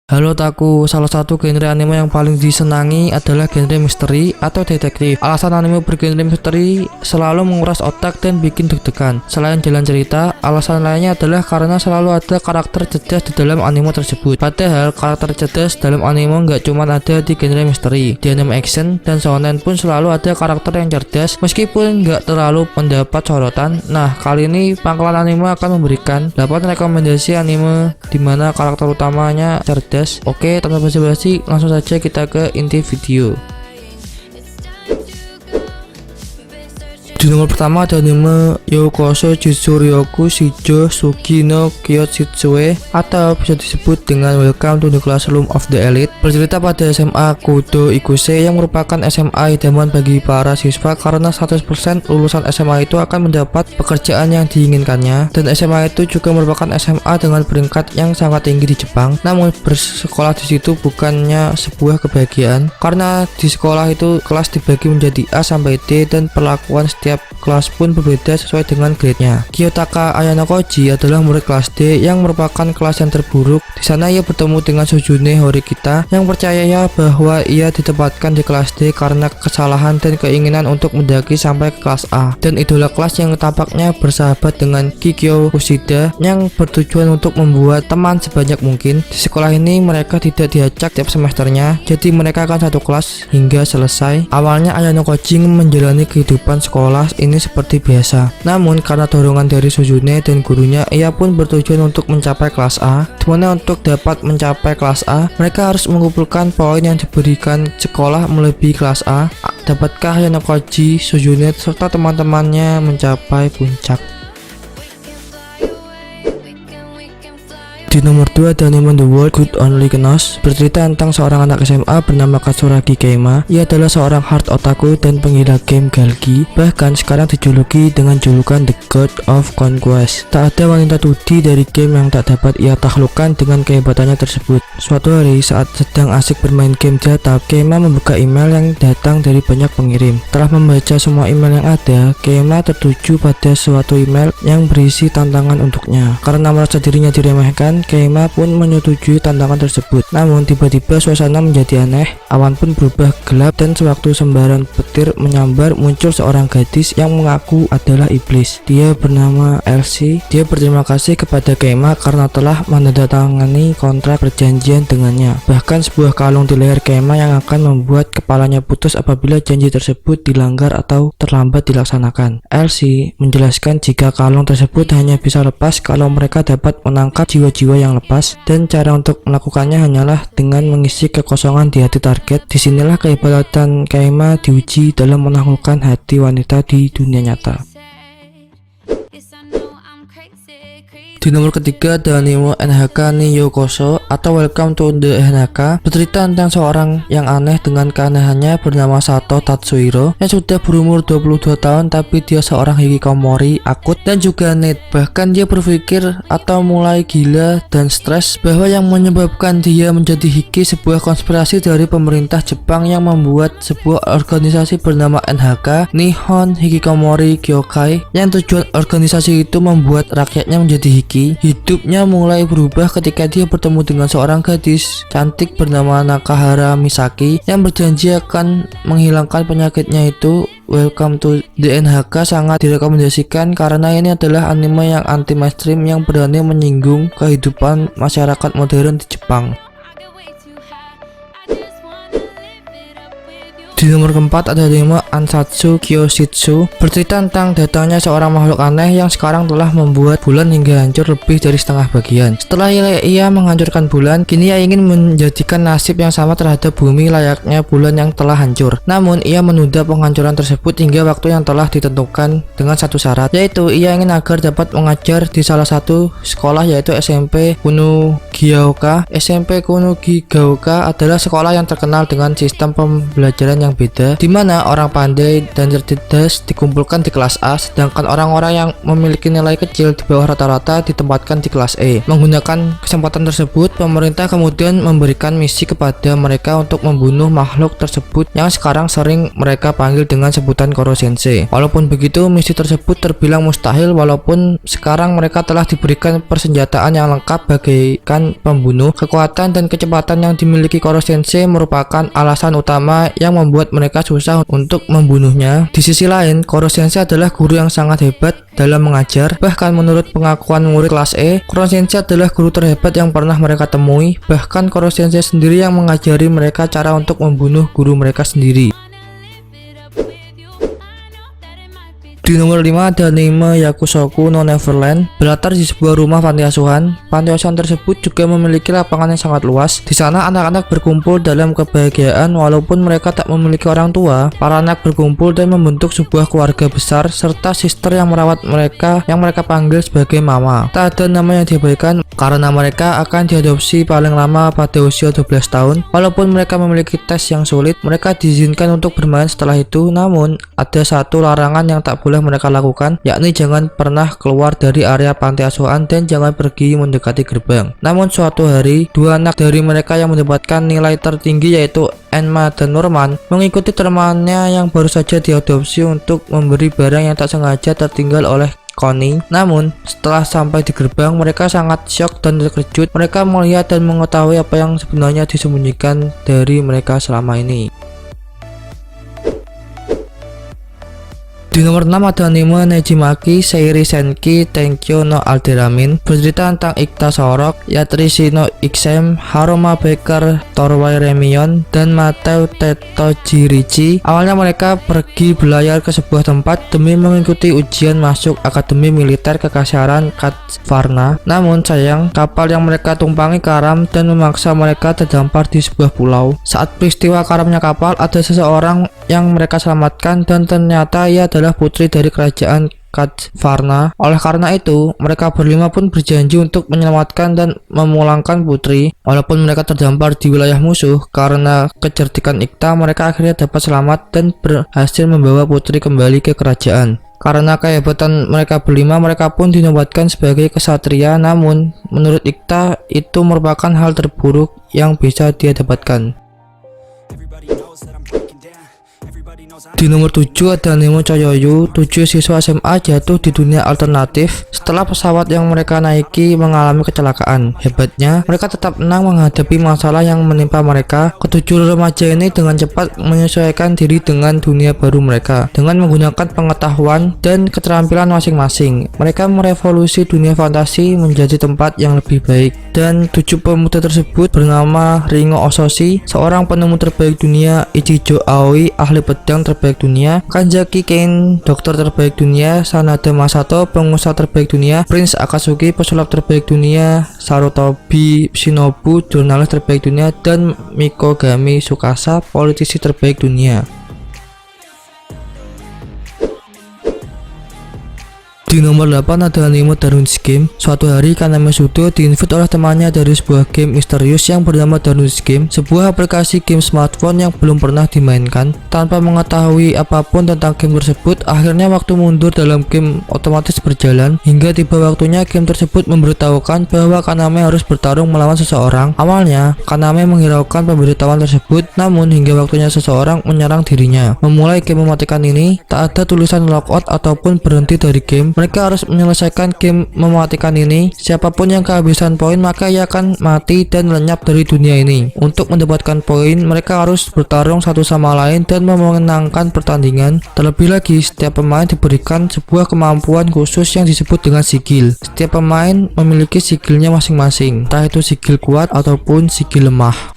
Halo Taku, salah satu genre anime yang paling disenangi adalah genre misteri atau detektif. Alasan anime bergenre misteri selalu menguras otak dan bikin deg-degan. Selain jalan cerita, alasan lainnya adalah karena selalu ada karakter cerdas di dalam anime tersebut. Padahal karakter cerdas dalam anime nggak cuma ada di genre misteri. Di anime action dan shonen pun selalu ada karakter yang cerdas meskipun nggak terlalu mendapat sorotan. Nah, kali ini Pangkalan Anime akan memberikan 8 rekomendasi anime di mana karakter utamanya cerdas. Oke, tanpa basa-basi langsung saja kita ke inti video. Di nomor pertama ada anime Youkoso Jutsu Ryoku Shijo Sugi no Kyoshitsue atau bisa disebut dengan Welcome to the Classroom of the Elite. Bercerita pada SMA Kudo Ikuse yang merupakan SMA idaman bagi para siswa karena 100% lulusan SMA itu akan mendapat pekerjaan yang diinginkannya, dan SMA itu juga merupakan SMA dengan peringkat yang sangat tinggi di Jepang. Namun bersekolah di situ bukannya sebuah kebahagiaan karena di sekolah itu kelas dibagi menjadi A sampai D dan perlakuan setiap kelas pun berbeda sesuai dengan grade-nya. Kiyotaka Ayanokoji adalah murid kelas D yang merupakan kelas yang terburuk. Di sana ia bertemu dengan Sujune Horikita yang percaya bahwa ia ditempatkan di kelas D karena kesalahan dan keinginan untuk mendaki sampai ke kelas A. Dan idola kelas yang tampaknya bersahabat dengan Kikyo Ushida yang bertujuan untuk membuat teman sebanyak mungkin. Di sekolah ini mereka tidak diacak tiap semesternya, jadi mereka akan satu kelas hingga selesai. Awalnya Ayanokoji menjalani kehidupan sekolah ini seperti biasa, namun karena dorongan dari Sujune dan gurunya, ia pun bertujuan untuk mencapai kelas A, dimana untuk dapat mencapai kelas A mereka harus mengumpulkan poin yang diberikan sekolah melebihi kelas A. Dapatkah Ayanokoji, Sujune serta teman-temannya mencapai puncak? Di nomor 2 ada anime The World Could Only Knows. Bercerita tentang seorang anak SMA bernama Katsuragi Keima. Ia adalah seorang hard otaku dan penggila game galgi, bahkan sekarang dijuluki dengan julukan The God of Conquest. Tak ada wanita 2D dari game yang tak dapat ia taklukkan dengan kehebatannya tersebut. Suatu hari saat sedang asik bermain game jatah, Keima membuka email yang datang dari banyak pengirim. Setelah membaca semua email yang ada, Keima tertuju pada suatu email yang berisi tantangan untuknya. Karena merasa dirinya diremehkan, Keima pun menyetujui tantangan tersebut. Namun tiba-tiba suasana menjadi aneh, awan pun berubah gelap dan sewaktu sembaran petir menyambar muncul seorang gadis yang mengaku adalah iblis. Dia bernama Elsie. Dia berterima kasih kepada Keima karena telah menandatangani kontrak perjanjian dengannya. Bahkan sebuah kalung di leher Keima yang akan membuat kepalanya putus apabila janji tersebut dilanggar atau terlambat dilaksanakan. Elsie menjelaskan jika kalung tersebut hanya bisa lepas kalau mereka dapat menangkap jiwa-jiwa yang lepas, dan cara untuk melakukannya hanyalah dengan mengisi kekosongan di hati target. Disinilah kehebatan Keima diuji dalam menaklukkan hati wanita di dunia nyata. Di nomor ketiga ada anime NHK ni Youkoso atau Welcome to the NHK. Bercerita tentang seorang yang aneh dengan keanehannya bernama Sato Tatsuhiro yang sudah berumur 22 tahun, tapi dia seorang hikikomori akut dan juga need. Bahkan dia berpikir atau mulai gila dan stres bahwa yang menyebabkan dia menjadi hiki sebuah konspirasi dari pemerintah Jepang yang membuat sebuah organisasi bernama NHK, Nihon Hikikomori Kyokai, yang tujuan organisasi itu membuat rakyatnya menjadi hiki. Hidupnya mulai berubah ketika dia bertemu dengan seorang gadis cantik bernama Nakahara Misaki yang berjanji akan menghilangkan penyakitnya itu. Welcome to the NHK sangat direkomendasikan karena ini adalah anime yang anti mainstream yang berani menyinggung kehidupan masyarakat modern di Jepang. Di nomor keempat ada anime Ansatsu Kyoshitsu. Bercerita tentang datangnya seorang makhluk aneh yang sekarang telah membuat bulan hingga hancur lebih dari setengah bagian. Setelah ia menghancurkan bulan, kini ia ingin menjadikan nasib yang sama terhadap bumi layaknya bulan yang telah hancur. Namun ia menunda penghancuran tersebut hingga waktu yang telah ditentukan dengan satu syarat, yaitu ia ingin agar dapat mengajar di salah satu sekolah, yaitu SMP Kunogigaoka. SMP Kunogigaoka adalah sekolah yang terkenal dengan sistem pembelajaran yang berbeda, di mana orang pandai dan cerdas dikumpulkan di kelas A, sedangkan orang-orang yang memiliki nilai kecil di bawah rata-rata ditempatkan di kelas E. Menggunakan kesempatan tersebut, pemerintah kemudian memberikan misi kepada mereka untuk membunuh makhluk tersebut yang sekarang sering mereka panggil dengan sebutan Koro Sensei. Walaupun begitu, misi tersebut terbilang mustahil walaupun sekarang mereka telah diberikan persenjataan yang lengkap bagaikan pembunuh. Kekuatan dan kecepatan yang dimiliki Koro Sensei merupakan alasan utama yang membuat mereka susah untuk membunuhnya. Di sisi lain, Koro Sensei adalah guru yang sangat hebat dalam mengajar. Bahkan menurut pengakuan murid kelas E, Koro Sensei adalah guru terhebat yang pernah mereka temui. Bahkan Koro Sensei sendiri yang mengajari mereka cara untuk membunuh guru mereka sendiri. Di nomor 5 ada anime Yakusoku no Neverland, berlatar di sebuah rumah panti asuhan. Panti asuhan tersebut juga memiliki lapangan yang sangat luas. Di sana anak-anak berkumpul dalam kebahagiaan walaupun mereka tak memiliki orang tua. Para anak berkumpul dan membentuk sebuah keluarga besar serta sister yang merawat mereka yang mereka panggil sebagai mama. Tak ada nama yang diabaikan karena mereka akan diadopsi paling lama pada usia 12 tahun. Walaupun mereka memiliki tes yang sulit, mereka diizinkan untuk bermain setelah itu. Namun ada satu larangan yang tak boleh mereka lakukan, yakni jangan pernah keluar dari area panti asuhan dan jangan pergi mendekati gerbang. Namun suatu hari, dua anak dari mereka yang mendapatkan nilai tertinggi yaitu Enma dan Norman mengikuti temannya yang baru saja diadopsi untuk memberi barang yang tak sengaja tertinggal oleh Connie. Namun setelah sampai di gerbang, mereka sangat syok dan terkejut. Mereka melihat dan mengetahui apa yang sebenarnya disembunyikan dari mereka selama ini. Di nomor 6 ada anime Nejimaki Seiri Senki Tenkyo no Alderamin, bercerita tentang Ikta Sorok, Yatrishi no Ixem, Haruma Baker, Torwai Remion, dan Mateo Tetojirichi. Awalnya mereka pergi berlayar ke sebuah tempat demi mengikuti ujian masuk Akademi Militer Kekaisaran Katsvarna. Namun sayang, kapal yang mereka tumpangi karam dan memaksa mereka terdampar di sebuah pulau. Saat peristiwa karamnya kapal, ada seseorang yang mereka selamatkan dan ternyata ia adalah putri dari kerajaan Katsvarna. Oleh karena itu, mereka berlima pun berjanji untuk menyelamatkan dan memulangkan putri. Walaupun mereka terdampar di wilayah musuh, karena kecerdikan Ikta, mereka akhirnya dapat selamat dan berhasil membawa putri kembali ke kerajaan. Karena kehebatan mereka berlima, mereka pun dinobatkan sebagai kesatria. Namun, menurut Ikta, itu merupakan hal terburuk yang bisa dia dapatkan. Di nomor 7 ada anime Choyoyu. 7 siswa SMA jatuh di dunia alternatif setelah pesawat yang mereka naiki mengalami kecelakaan. Hebatnya, mereka tetap tenang menghadapi masalah yang menimpa mereka. Ketujuh remaja ini dengan cepat menyesuaikan diri dengan dunia baru mereka dengan menggunakan pengetahuan dan keterampilan masing-masing. Mereka merevolusi dunia fantasi menjadi tempat yang lebih baik. Dan 7 pemuda tersebut bernama Ringo Ososhi, seorang penemu terbaik dunia, Ichijo Aoi, ahli pedang terbaik dunia, Kanjaki Ken, dokter terbaik dunia, Sanada Masato, pengusaha terbaik dunia, Prince Akatsuki, pesulap terbaik dunia, Sarutobi Shinobu, jurnalis terbaik dunia, dan Mikogami Tsukasa, politisi terbaik dunia. Di nomor 8 ada anime Darwin's Game. Suatu hari Kaname Sudo diinvite oleh temannya dari sebuah game misterius yang bernama Darwin's Game, sebuah aplikasi game smartphone yang belum pernah dimainkan. Tanpa mengetahui apapun tentang game tersebut, akhirnya waktu mundur dalam game otomatis berjalan hingga tiba waktunya game tersebut memberitahukan bahwa Kaname harus bertarung melawan seseorang. Awalnya Kaname menghiraukan pemberitahuan tersebut, namun hingga waktunya seseorang menyerang dirinya. Memulai game mematikan ini, tak ada tulisan logout ataupun berhenti dari game. Mereka harus menyelesaikan game mematikan ini. Siapapun yang kehabisan poin maka ia akan mati dan lenyap dari dunia ini. Untuk mendapatkan poin, mereka harus bertarung satu sama lain dan memenangkan pertandingan. Terlebih lagi, setiap pemain diberikan sebuah kemampuan khusus yang disebut dengan sigil. Setiap pemain memiliki sigilnya masing-masing, entah itu sigil kuat ataupun sigil lemah.